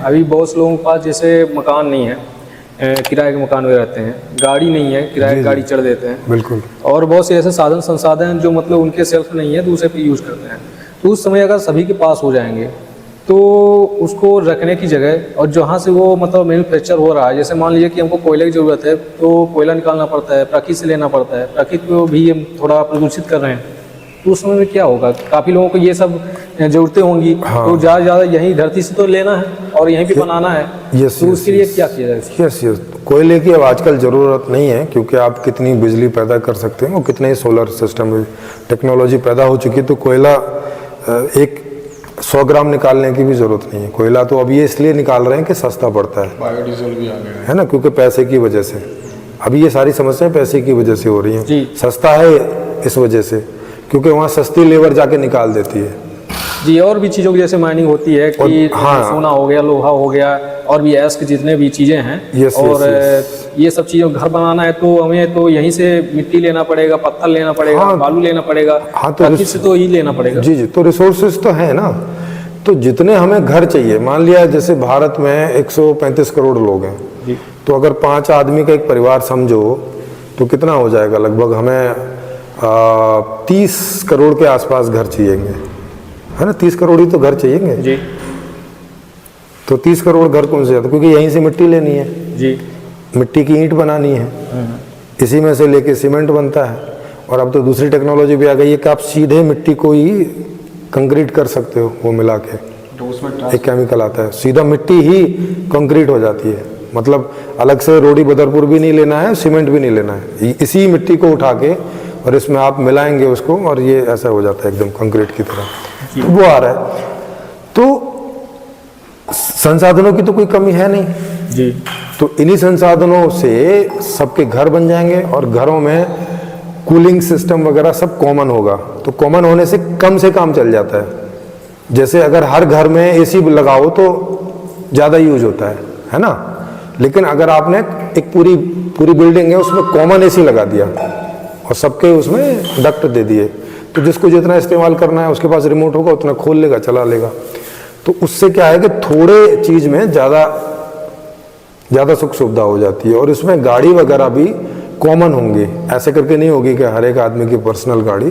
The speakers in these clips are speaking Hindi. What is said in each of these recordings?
अभी बहुत लोगों के पास जैसे मकान नहीं है, किराए के मकान में रहते हैं, गाड़ी नहीं है, किराए की गाड़ी चढ़ देते हैं, बिल्कुल, और बहुत से ऐसे साधन संसाधन जो मतलब उनके सेल्फ नहीं है, दूसरे पे यूज़ करते हैं। तो उस समय अगर सभी के पास हो जाएंगे तो उसको रखने की जगह, और जहाँ से वो मतलब मैन्युफैक्चर हो रहा है, जैसे मान लीजिए कि हमको कोयले की ज़रूरत है तो कोयला निकालना पड़ता है, प्रकृति से लेना पड़ता है, प्रकृति को भी हम थोड़ा प्रदूषित कर रहे हैं, तो उस समय में क्या होगा? काफ़ी लोगों को ये सब ज़रूरतें होंगी। हाँ। तो ज़्यादा से ज़्यादा यहीं धरती से तो लेना है और यहीं पे बनाना है। तो उसके लिए क्या किया जाए? यस, कोयले की अब आजकल ज़रूरत नहीं है, क्योंकि आप कितनी बिजली पैदा कर सकते हैं और कितने ही सोलर सिस्टम टेक्नोलॉजी पैदा हो चुकी है। तो कोयला एक 100 ग्राम निकालने की भी ज़रूरत नहीं है। कोयला तो अब ये इसलिए निकाल रहे हैं कि सस्ता पड़ता है, बायोडीजल भी आ गया है ना, क्योंकि पैसे की वजह से अभी ये सारी समस्याएं पैसे की वजह से हो रही हैं। सस्ता है इस वजह से, क्योंकि वहाँ सस्ती लेबर जाके निकाल देती है जी। और भी चीज़ों की जैसे माइनिंग होती है कि सोना हो गया, लोहा हो गया, और भी ऐश की जितने भी चीज़ें हैं। और ये सब चीज़ों घर बनाना है तो हमें तो यहीं से मिट्टी लेना पड़ेगा, पत्थर लेना पड़ेगा, बालू लेना पड़ेगा, तो से तो ही लेना पड़ेगा। जी, तो रिसोर्सेज तो है ना। तो जितने हमें घर चाहिए, मान लिया जैसे भारत में 135 करोड़ लोग हैं जी, तो अगर 5 आदमी का एक परिवार समझो तो कितना हो जाएगा? लगभग हमें 30 करोड़ के आसपास घर चाहिएंगे, है ना। 30 करोड़ ही तो घर चाहिएंगे जी। तो 30 करोड़ घर कौन से? क्योंकि यहीं से मिट्टी लेनी है जी, मिट्टी की ईंट बनानी है, इसी में से लेके सीमेंट बनता है। और अब तो दूसरी टेक्नोलॉजी भी आ गई है कि आप सीधे मिट्टी को ही कंक्रीट कर सकते हो, वो मिला के एक केमिकल आता है, सीधा मिट्टी ही कंक्रीट हो जाती है। मतलब अलग से रोडी बदरपुर भी नहीं लेना है, सीमेंट भी नहीं लेना है, इसी मिट्टी को उठा के और इसमें आप मिलाएंगे उसको और ये ऐसा हो जाता है एकदम कंक्रीट की तरह। तो वो आ रहा है। तो संसाधनों की तो कोई कमी है नहीं जी। तो इन्हीं संसाधनों से सबके घर बन जाएंगे और घरों में कूलिंग सिस्टम वगैरह सब कॉमन होगा। तो कॉमन होने से काम चल जाता है। जैसे अगर हर घर में एसी लगाओ तो ज़्यादा यूज होता है ना। लेकिन अगर आपने एक पूरी बिल्डिंग है उसमें कॉमन एसी लगा दिया और सबके उसमें डक्ट दे दिए, तो जिसको जितना इस्तेमाल करना है उसके पास रिमोट होगा, उतना खोल लेगा, चला लेगा। तो उससे क्या है कि थोड़े चीज़ में ज़्यादा सुख सुविधा हो जाती है। और इसमें गाड़ी वगैरह भी कॉमन होंगी, ऐसे करके नहीं होगी कि हर एक आदमी की पर्सनल गाड़ी,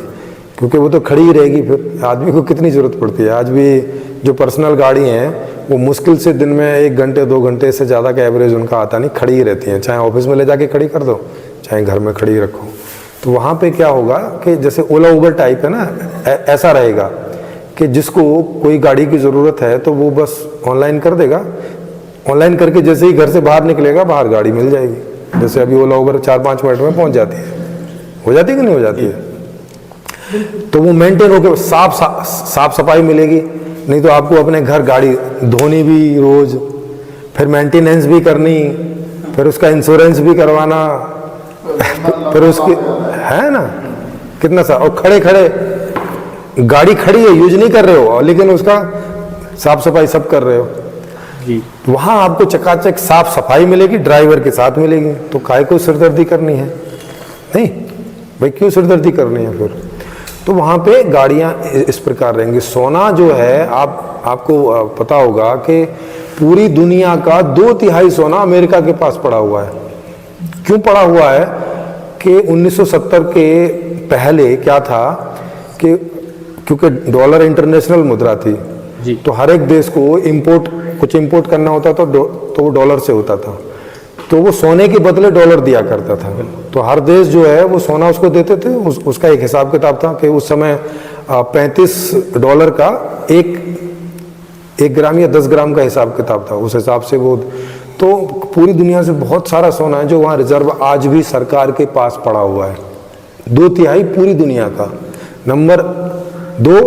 क्योंकि वो तो खड़ी ही रहेगी, फिर आदमी को कितनी ज़रूरत पड़ती है। आज भी जो पर्सनल गाड़ी हैं वो मुश्किल से दिन में 1 घंटे 2 घंटे से ज़्यादा का एवरेज उनका आता नहीं, खड़ी ही रहती हैं। चाहे ऑफिस में ले जाके खड़ी कर दो, चाहे घर में खड़ी रखो। तो वहाँ पे क्या होगा कि जैसे ओला उबर टाइप है ना, ऐसा रहेगा कि जिसको कोई गाड़ी की ज़रूरत है तो वो बस ऑनलाइन कर देगा, ऑनलाइन करके जैसे ही घर से बाहर निकलेगा बाहर गाड़ी मिल जाएगी। जैसे अभी ओला उबर 4-5 मिनट में पहुँच जाती है, हो जाती है कि नहीं हो जाती है। तो वो मेंटेन होकर साफ सफाई मिलेगी। नहीं तो आपको अपने घर गाड़ी धोनी भी रोज, फिर मेंटेनेंस भी करनी, फिर उसका इंश्योरेंस भी करवाना, फिर उसकी है ना कितना सा, और खड़े गाड़ी खड़ी है, यूज नहीं कर रहे हो, लेकिन उसका साफ सफाई सब कर रहे हो जी। वहां आपको चकाचक साफ सफाई मिलेगी, ड्राइवर के साथ मिलेगी। तो काहे को सिरदर्दी करनी है? नहीं भाई, क्यों सिरदर्दी करनी है फिर? तो वहाँ पे गाड़ियाँ इस प्रकार रहेंगी। सोना जो है आपको पता होगा कि पूरी दुनिया का 2/3 सोना अमेरिका के पास पड़ा हुआ है। क्यों पड़ा हुआ है कि 1970 के पहले क्या था कि क्योंकि डॉलर इंटरनेशनल मुद्रा थी जी, तो हर एक देश को कुछ इंपोर्ट करना होता था तो वो डॉलर से होता था, तो वो सोने के बदले डॉलर दिया करता था। तो हर देश जो है वो सोना उसको देते थे। उसका एक हिसाब किताब था कि उस समय $35 का 1 ग्राम या 10 ग्राम का हिसाब किताब था, उस हिसाब से वो। तो पूरी दुनिया से बहुत सारा सोना है जो वहाँ रिजर्व आज भी सरकार के पास पड़ा हुआ है, 2/3 पूरी दुनिया का। नंबर 2,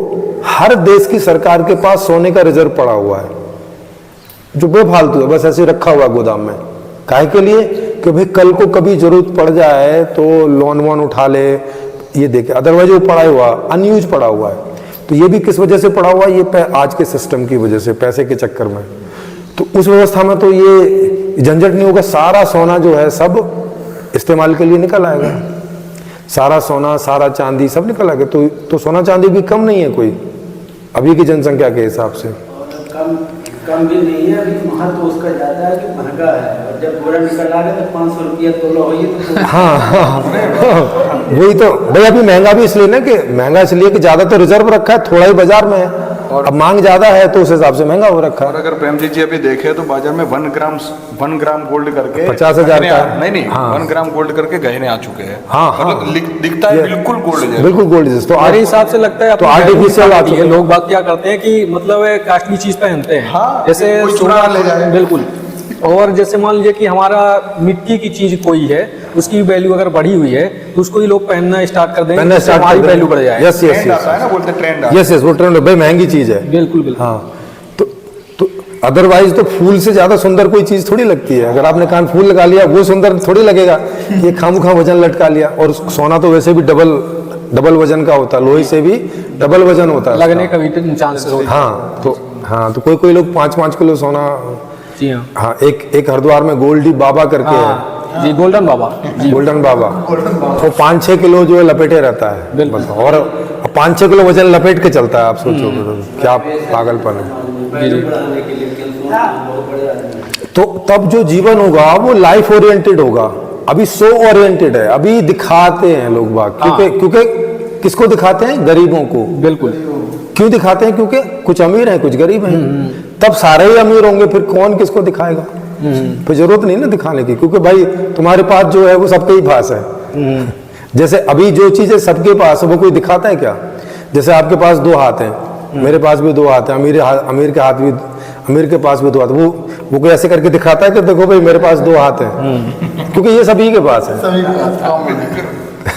हर देश की सरकार के पास सोने का रिजर्व पड़ा हुआ है जो बेफालतू है, बस ऐसे रखा हुआ गोदाम में। काहे के लिए? कि भाई कल को कभी जरूरत पड़ जाए तो लोन वोन उठा ले, ये देखे। अदरवाइज वो पड़ा हुआ अनयूज पड़ा हुआ है। तो ये भी किस वजह से पड़ा हुआ है? ये आज के सिस्टम की वजह से, पैसे के चक्कर में। तो उस व्यवस्था में तो ये झंझट नहीं होगा, सारा सोना जो है सब इस्तेमाल के लिए निकल आएगा। सारा सोना, सारा चांदी सब निकल आएगा। तो सोना चांदी भी कम नहीं है कोई, अभी की जनसंख्या के हिसाब से। कम भी नहीं है, अभी महत्व उसका ज़्यादा है कि महंगा है, और जब घोड़ा निकल आ गया तो 500 रुपया तोला हो तो हाँ वही तो भाई। अभी महंगा भी इसलिए ना कि महंगा इसलिए कि ज़्यादा तो रिजर्व रखा है, थोड़ा ही बाजार में है, और अब मांग ज़्यादा है तो उस हिसाब से महंगा हो रखा और है। अगर प्रेम जी अभी देखे तो बाजार में 1 ग्राम गोल्ड करके 50,000 गहने का। नहीं हाँ। 1 ग्राम गोल्ड करके गहने आ चुके हैं। हाँ, हाँ। मतलब दिखता है बिल्कुल गोल्ड जैसा। बिल्कुल गोल्ड जैसे। तो मेरे हिसाब से लगता है तो आर्टिफिशियल आ चुके हैं। लोग बात क्या करते हैं कि मतलब कास्टली चीज पहनते हैं, हाँ, जैसे कोई चुरा ले जाए। बिल्कुल। और जैसे मान लीजिए कि हमारा मिट्टी की चीज कोई है, उसकी वैल्यू अगर बढ़ी हुई है तो उसको ही लोग पहनना स्टार्ट कर देंगे, पहनना जिससे स्टार्ट हमारी कर वैल्यू बढ़ जाए। यस यस ट्रेंड आता है ना, बोलते ट्रेंड यस यस, वो ट्रेंड भाई महंगी चीज है। बिल्कुल बिल्कुल। हाँ, तो अदरवाइज तो फूल से ज्यादा सुंदर कोई चीज थोड़ी लगती है। अगर आपने कान फूल लगा लिया वो सुंदर थोड़ी लगेगा, ये खामखा वजन लटका लिया। और सोना तो वैसे भी डबल वजन का होता है, लोहे से भी डबल वजन होता है लगने उसका। का भी चांसेस होते हैं। हाँ तो कोई लोग 5-5 किलो सोना। जी हाँ। हाँ, एक हरिद्वार में गोल्डी बाबा करके है, जी गोल्डन बाबा जी। गोल्डन बाबा, वो 5-6 किलो जो है लपेटे रहता है। बिल्कुल। बस, और 5-6 किलो वजन लपेट के चलता है। आप सोचो क्या पागलपन है। जी जी। बढ़ाने के लिए बहुत बड़े आदमी। तो तब जो जीवन होगा वो लाइफ ओरिएंटेड होगा। अभी शो ओरिएंटेड है, अभी दिखाते हैं लोग बाग, क्योंकि किसको दिखाते हैं? गरीबों को। बिल्कुल। क्यों दिखाते हैं? क्योंकि कुछ अमीर हैं कुछ गरीब हैं। तब सारे ही अमीर होंगे, फिर कौन किसको दिखाएगा? फिर जरूरत नहीं ना दिखाने की, क्योंकि भाई तुम्हारे पास जो है वो सबके ही पास है। जैसे अभी जो चीज है सबके पास है, वो कोई दिखाता है क्या? जैसे आपके पास 2 हाथ हैं, मेरे पास भी 2 हाथ हैं, अमीर के पास भी 2 हाथ। वो कोई ऐसे करके दिखाता है कि देखो भाई मेरे पास 2 हाथ हैं, क्योंकि ये सभी के पास है।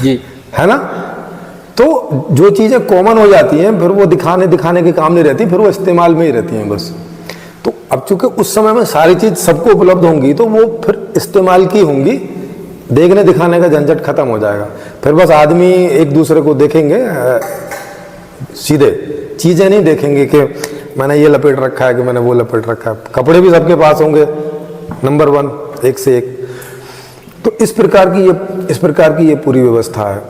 जी है ना? तो जो चीजें कॉमन हो जाती हैं फिर वो दिखाने के काम नहीं रहती, फिर वो इस्तेमाल में ही रहती हैं बस। तो अब चूंकि उस समय में सारी चीज सबको उपलब्ध होंगी तो वो फिर इस्तेमाल की होंगी, देखने दिखाने का झंझट खत्म हो जाएगा। फिर बस आदमी एक दूसरे को देखेंगे, सीधे चीजें नहीं देखेंगे कि मैंने ये लपेट रखा है कि मैंने वो लपेट रखा है। कपड़े भी सबके पास होंगे नंबर 1, एक से एक। तो इस प्रकार की ये पूरी व्यवस्था है।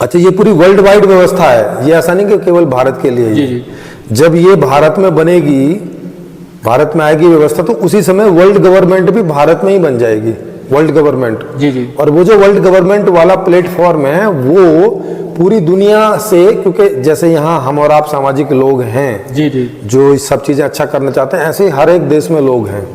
अच्छा, ये पूरी वर्ल्ड वाइड व्यवस्था है, ये ऐसा नहीं कि केवल भारत के लिए ही। जब ये भारत में बनेगी, भारत में आएगी व्यवस्था, तो उसी समय वर्ल्ड गवर्नमेंट भी भारत में ही बन जाएगी। वर्ल्ड गवर्नमेंट जी जी। और वो जो वर्ल्ड गवर्नमेंट वाला प्लेटफॉर्म है वो पूरी दुनिया से, क्योंकि जैसे यहाँ हम और आप सामाजिक लोग हैं जी जी, जो इस सब चीजें अच्छा करना चाहते हैं, ऐसे ही हर एक देश में लोग हैं,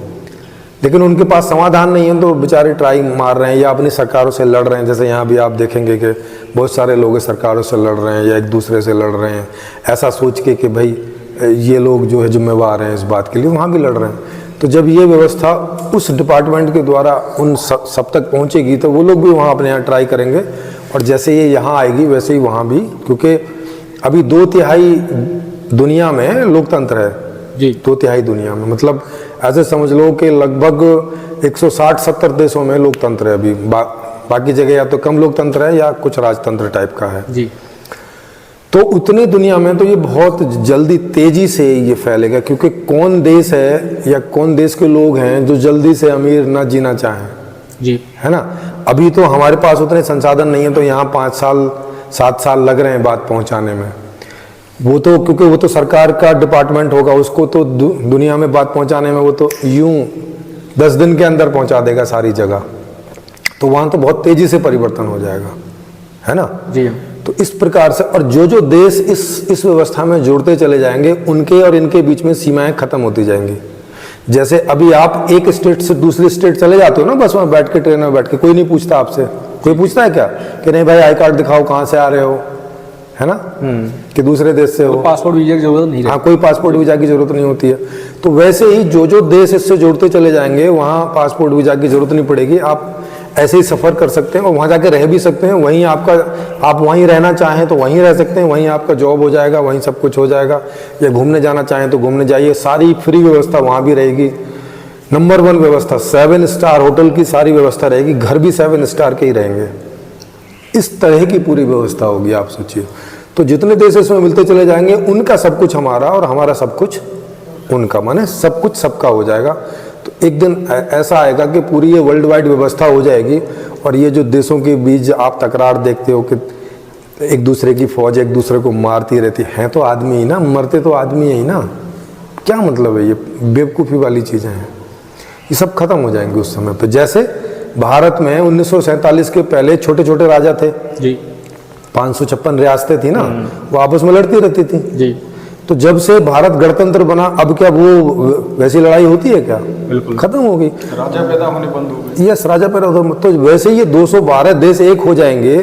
लेकिन उनके पास समाधान नहीं है तो बेचारे ट्राई मार रहे हैं या अपनी सरकारों से लड़ रहे हैं। जैसे यहाँ भी आप देखेंगे कि बहुत सारे लोग सरकारों से लड़ रहे हैं या एक दूसरे से लड़ रहे हैं, ऐसा सोच के कि भाई ये लोग जो है जिम्मेवार हैं इस बात के लिए, वहाँ भी लड़ रहे हैं। तो जब ये व्यवस्था उस डिपार्टमेंट के द्वारा उन सब तक पहुँचेगी तो वो लोग भी वहाँ अपने यहाँ ट्राई करेंगे, और जैसे ये यहाँ आएगी वैसे ही वहाँ भी, क्योंकि अभी 2/3 दुनिया में लोकतंत्र है जी। 2/3 दुनिया में, मतलब ऐसे समझ लो कि लगभग 160-70 देशों में लोकतंत्र है अभी। बाकी जगह या तो कम लोकतंत्र है या कुछ राजतंत्र टाइप का है जी। तो उतनी दुनिया में तो ये बहुत जल्दी तेजी से ये फैलेगा, क्योंकि कौन देश है या कौन देश के लोग हैं जो जल्दी से अमीर ना जीना चाहें, जी है ना? अभी तो हमारे पास उतने संसाधन नहीं है, तो यहाँ 5 साल 7 साल लग रहे हैं बात पहुँचाने में। वो तो क्योंकि वो तो सरकार का डिपार्टमेंट होगा, उसको तो दुनिया में बात पहुँचाने में वो तो यूं 10 दिन के अंदर पहुँचा देगा सारी जगह। तो वहाँ तो बहुत तेजी से परिवर्तन हो जाएगा, है ना? जी। तो इस प्रकार से, और जो देश इस व्यवस्था में जुड़ते चले जाएंगे उनके और इनके बीच में सीमाएं खत्म होती जाएंगी। जैसे अभी आप एक स्टेट से दूसरी स्टेट चले जाते हो ना, बस वहाँ बैठ के, ट्रेन में बैठ के, कोई नहीं पूछता आपसे। कोई पूछता है क्या कि नहीं भाई आई कार्ड दिखाओ, कहाँ से आ रहे हो, है ना? कि दूसरे देश से हो। पासपोर्ट वीजा की जरूरत नहीं है। हाँ, कोई पासपोर्ट वीजा की जरूरत नहीं होती है। तो वैसे ही जो देश इससे जुड़ते चले जाएंगे वहाँ पासपोर्ट वीजा की जरूरत नहीं पड़ेगी। आप ऐसे ही सफ़र कर सकते हैं और वहाँ जाके रह भी सकते हैं। वहीं आप वहीं रहना चाहें तो वहीं रह सकते हैं, वहीं आपका जॉब हो जाएगा, वहीं सब कुछ हो जाएगा। या घूमने जाना चाहें तो घूमने जाइए, सारी फ्री व्यवस्था वहाँ भी रहेगी। नंबर 1 व्यवस्था, 7 स्टार होटल की सारी व्यवस्था रहेगी, घर भी 7 स्टार के ही रहेंगे। इस तरह की पूरी व्यवस्था होगी, आप सोचिए। तो जितने देश इसमें मिलते चले जाएंगे, उनका सब कुछ हमारा और हमारा सब कुछ उनका, माने सब कुछ सबका हो जाएगा। तो एक दिन ऐसा आएगा कि पूरी ये वर्ल्ड वाइड व्यवस्था हो जाएगी, और ये जो देशों के बीच आप तकरार देखते हो कि एक दूसरे की फौज एक दूसरे को मारती रहती है, तो आदमी ही ना, मरते तो आदमी ही ना, क्या मतलब है? ये बेवकूफ़ी वाली चीज़ें हैं, ये सब खत्म हो जाएंगे उस समय पे। जैसे भारत में 1947 के पहले छोटे छोटे राजा थे जी 556 रियासतें थी ना, वो आपस में लड़ती रहती थी। जी तो जब से भारत गणतंत्र बना, अब क्या वो वैसी लड़ाई होती है क्या? बिल्कुल खत्म हो गई। राजा पैदा होने बंद हो गए। यस, राजा पैदा होता। तो वैसे ही ये 212 देश एक हो जाएंगे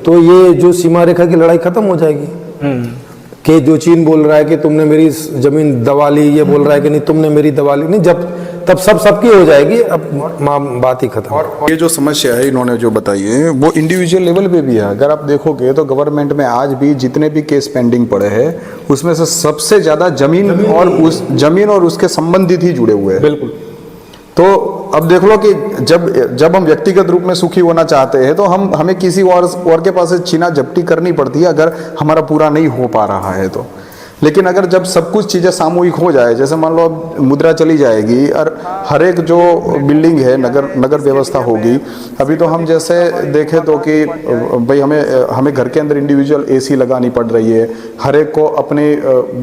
तो ये जो सीमा रेखा की लड़ाई खत्म हो जाएगी। कि जो चीन बोल रहा है कि तुमने मेरी जमीन दबा ली, ये बोल रहा है कि नहीं तुमने मेरी दबा ली, नहीं, जब तब सबकी हो जाएगी, अब बात ही खत्म। और ये जो समस्या है इन्होंने जो बताई है वो इंडिविजुअल लेवल पे भी है। अगर आप देखोगे तो गवर्नमेंट में आज भी जितने भी केस पेंडिंग पड़े हैं उसमें से सबसे ज्यादा जमीन और उसके संबंधित ही जुड़े हुए हैं। बिल्कुल। तो अब देख लो कि जब हम व्यक्तिगत रूप में सुखी होना चाहते हैं तो हमें किसी और के पास से छीना झपटी करनी पड़ती है अगर हमारा पूरा नहीं हो पा रहा है तो। लेकिन अगर जब सब कुछ चीज़ें सामूहिक हो जाए, जैसे मान लो अब मुद्रा चली जाएगी और हर एक जो बिल्डिंग है नगर व्यवस्था होगी। अभी तो हम जैसे देखें तो कि भाई हमें घर के अंदर इंडिविजुअल एसी लगानी पड़ रही है, हर एक को अपने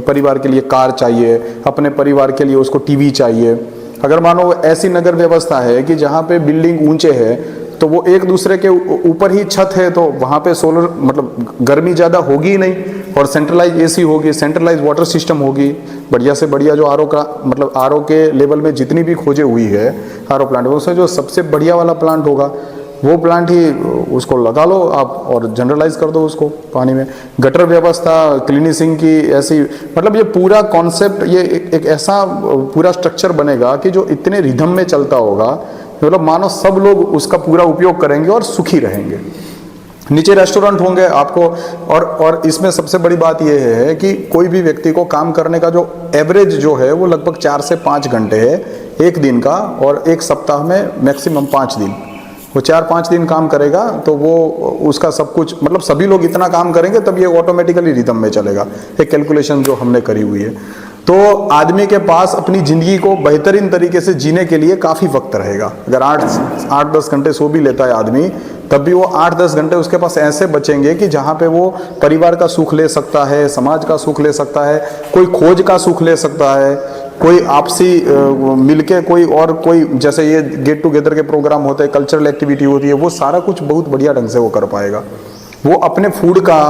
परिवार के लिए कार चाहिए, अपने परिवार के लिए उसको टीवी चाहिए। अगर मानो ऐसी नगर व्यवस्था है कि जहाँ पे बिल्डिंग ऊंचे है तो वो एक दूसरे के ऊपर ही छत है, तो वहाँ पे सोलर मतलब गर्मी ज़्यादा होगी ही नहीं, और सेंट्रलाइज एसी होगी, सेंट्रलाइज वाटर सिस्टम होगी, बढ़िया से बढ़िया जो आरओ का मतलब आरओ के लेवल में जितनी भी खोजें हुई है आरओ प्लांट, उसमें जो सबसे बढ़िया वाला प्लांट होगा वो प्लांट ही उसको लगा लो आप और जनरलाइज कर दो उसको पानी में। गटर व्यवस्था, क्लीनिंग की ऐसी मतलब ये पूरा कॉन्सेप्ट, ये एक ऐसा पूरा स्ट्रक्चर बनेगा कि जो इतने रिदम में चलता होगा, मतलब मानो सब लोग उसका पूरा उपयोग करेंगे और सुखी रहेंगे। नीचे रेस्टोरेंट होंगे आपको, और इसमें सबसे बड़ी बात यह है कि कोई भी व्यक्ति को काम करने का जो एवरेज जो है वो लगभग 4 से 5 घंटे है एक दिन का, और एक सप्ताह में मैक्सिमम 5 दिन। वो 4-5 दिन काम करेगा तो वो उसका सब कुछ मतलब सभी लोग इतना काम करेंगे तब ये ऑटोमेटिकली रिदम में चलेगा। एक कैलकुलेशन जो हमने करी हुई है। तो आदमी के पास अपनी ज़िंदगी को बेहतरीन तरीके से जीने के लिए काफ़ी वक्त रहेगा। अगर 8-10 घंटे सो भी लेता है आदमी, तब भी वो 8-10 घंटे उसके पास ऐसे बचेंगे कि जहाँ पे वो परिवार का सुख ले सकता है, समाज का सुख ले सकता है, कोई खोज का सुख ले सकता है, कोई आपसी मिलके कोई जैसे ये गेट टुगेदर के प्रोग्राम होते हैं, कल्चरल एक्टिविटी होती है, वो सारा कुछ बहुत बढ़िया ढंग से वो कर पाएगा। वो अपने फूड का,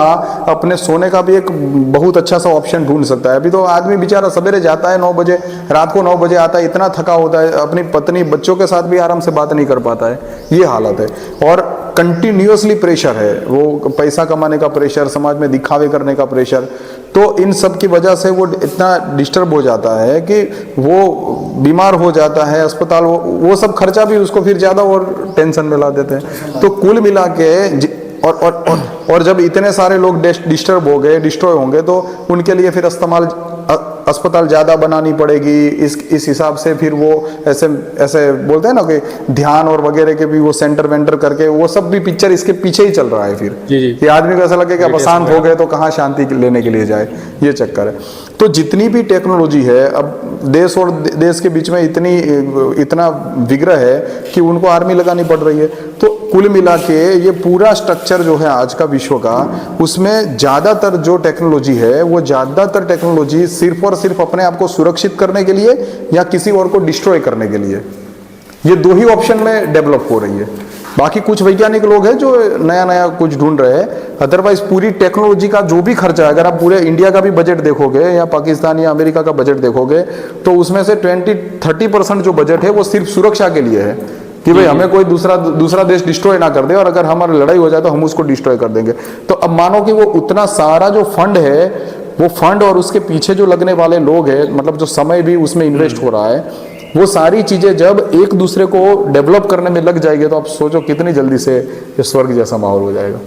अपने सोने का भी एक बहुत अच्छा सा ऑप्शन ढूंढ सकता है। अभी तो आदमी बेचारा सवेरे जाता है 9 बजे, रात को 9 बजे आता है, इतना थका होता है, अपनी पत्नी बच्चों के साथ भी आराम से बात नहीं कर पाता है, ये हालत है। और कंटिन्यूअसली प्रेशर है, वो पैसा कमाने का प्रेशर, समाज में दिखावे करने का प्रेशर, तो इन सब की वजह से वो इतना डिस्टर्ब हो जाता है कि वो बीमार हो जाता है, अस्पताल वो सब खर्चा भी उसको फिर ज़्यादा और टेंशन में ला देते हैं। तो कुल मिला के और जब इतने सारे लोग डिस्टर्ब हो गए, डिस्ट्रॉय होंगे, तो उनके लिए फिर अस्पताल ज़्यादा बनानी पड़ेगी। इस हिसाब से फिर वो ऐसे बोलते हैं ना कि ध्यान और वगैरह के भी वो सेंटर वेंटर करके वो सब भी पिक्चर इसके पीछे ही चल रहा है। फिर ये आदमी को ऐसा लगे कि अब अशांत हो गए तो कहाँ शांति लेने के लिए जाए, ये चक्कर है। तो जितनी भी टेक्नोलॉजी है, अब देश और देश के बीच में इतना विग्रह है कि उनको आर्मी लगानी पड़ रही है। तो कुल मिला के ये पूरा स्ट्रक्चर जो है आज का विश्व का, उसमें ज़्यादातर जो टेक्नोलॉजी है वो ज़्यादातर टेक्नोलॉजी सिर्फ और सिर्फ अपने आप को सुरक्षित करने के लिए या किसी और को डिस्ट्रॉय करने के लिए, ये 2 ही ऑप्शन में डेवलप हो रही है। बाकी कुछ वैज्ञानिक लोग हैं जो नया कुछ ढूंढ रहे हैं, अदरवाइज पूरी टेक्नोलॉजी का जो भी खर्चा है, अगर आप पूरे इंडिया का भी बजट देखोगे या पाकिस्तान या अमेरिका का बजट देखोगे, तो उसमें से 20-30% जो बजट है वो सिर्फ सुरक्षा के लिए है कि भाई हमें कोई दूसरा देश डिस्ट्रॉय ना कर दे, और अगर हमारी लड़ाई हो जाए तो हम उसको डिस्ट्रॉय कर देंगे। तो अब मानो कि वो उतना सारा जो फंड है, वो फंड और उसके पीछे जो लगने वाले लोग हैं, मतलब जो समय भी उसमें इन्वेस्ट हो रहा है, वो सारी चीजें जब एक दूसरे को डेवलप करने में लग जाएगी तो आप सोचो कितनी जल्दी से ये स्वर्ग जैसा माहौल हो जाएगा।